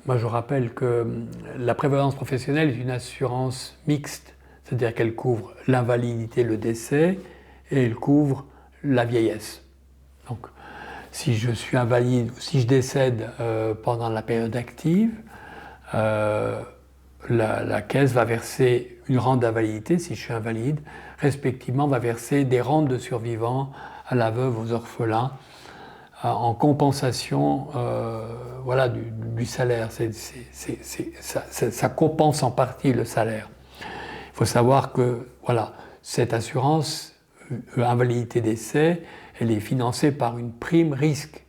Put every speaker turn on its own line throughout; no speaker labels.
Moi, je rappelle que la prévoyance professionnelle est une assurance mixte, c'est-à-dire qu'elle couvre l'invalidité, le décès, et elle couvre la vieillesse. Donc, si je suis invalide ou si je décède pendant la période active, la caisse va verser une rente d'invalidité si je suis invalide, respectivement va verser des rentes de survivants à la veuve, aux orphelins, en compensation voilà, du salaire. Ça compense en partie le salaire. Il faut savoir que voilà, cette assurance invalidité décès, elle est financée par une prime risque.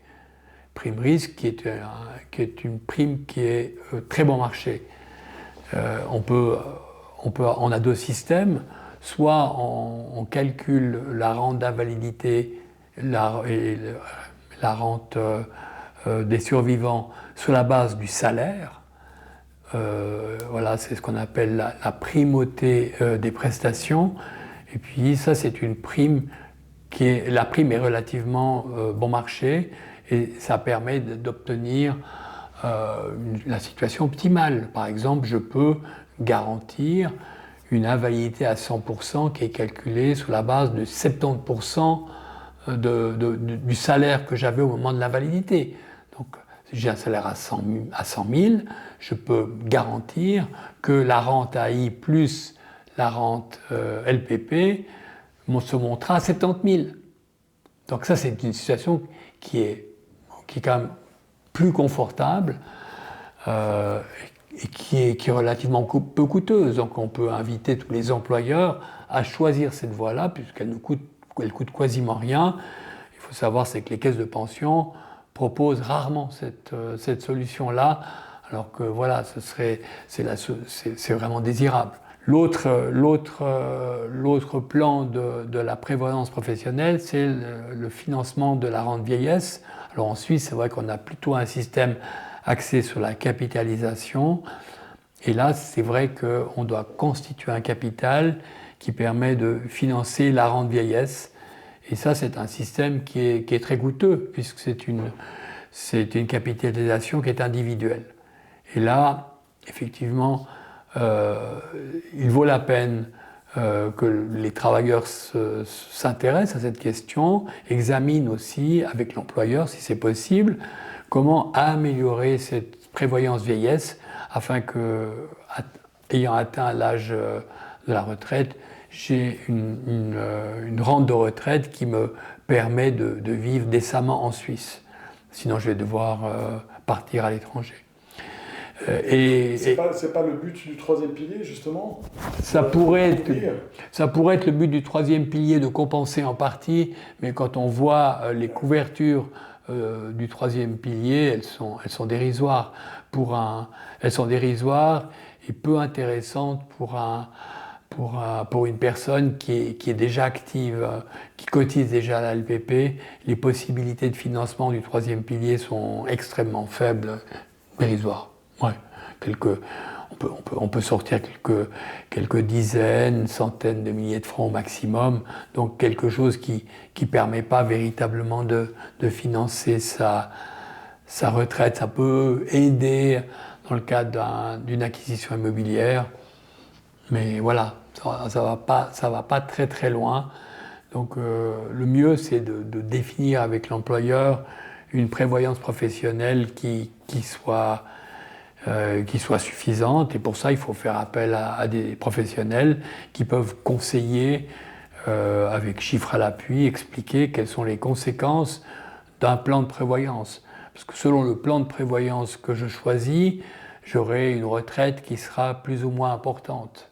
Prime risque qui est une prime qui est très bon marché. On a deux systèmes. Soit on calcule la rente d'invalidité et la rente des survivants sur la base du salaire. Voilà, c'est ce qu'on appelle la primauté des prestations. Et puis ça, c'est une prime la prime est relativement bon marché et ça permet d'obtenir la situation optimale. Par exemple, je peux garantir une invalidité à 100% qui est calculée sur la base de 70% du salaire que j'avais au moment de l'invalidité. Donc, si j'ai un salaire à 100 000, je peux garantir que la rente AI plus la rente LPP se montera à 70 000. Donc ça, c'est une situation qui est quand même plus confortable et qui est relativement peu coûteuse. Donc on peut inviter tous les employeurs à choisir cette voie-là, puisqu'elle coûte quasiment rien. Il faut savoir, c'est que les caisses de pension proposent rarement cette solution-là, alors que voilà, c'est vraiment désirable. L'autre plan de la prévoyance professionnelle, c'est le financement de la rente vieillesse. Alors en Suisse, c'est vrai qu'on a plutôt un système axé sur la capitalisation. Et là, c'est vrai qu'on doit constituer un capital qui permet de financer la rente vieillesse. Et ça, c'est un système qui est très coûteux, puisque c'est une capitalisation qui est individuelle. Et là, effectivement, il vaut la peine que les travailleurs s'intéressent à cette question, examinent aussi avec l'employeur, si c'est possible, comment améliorer cette prévoyance vieillesse afin que, ayant atteint l'âge de la retraite, j'ai une rente de retraite qui me permet de vivre décemment en Suisse. Sinon, je vais devoir partir à l'étranger.
C'est pas le but du troisième pilier, justement?
Ça pourrait être le but du troisième pilier de compenser en partie, mais quand on voit les couvertures du troisième pilier, elles sont dérisoires. Elles sont dérisoires et peu intéressantes pour une personne qui est déjà active, qui cotise déjà à la LPP. Les possibilités de financement du troisième pilier sont extrêmement faibles, dérisoires. Ouais, on peut sortir quelques dizaines, centaines de milliers de francs au maximum, donc quelque chose qui permet pas véritablement de financer sa retraite. Ça peut aider dans le cadre d'une acquisition immobilière, mais voilà, ça va pas très très loin. Donc le mieux, c'est de définir avec l'employeur une prévoyance professionnelle qui soit suffisante, et pour ça il faut faire appel à des professionnels qui peuvent conseiller avec chiffres à l'appui, expliquer quelles sont les conséquences d'un plan de prévoyance. Parce que selon le plan de prévoyance que je choisis, j'aurai une retraite qui sera plus ou moins importante.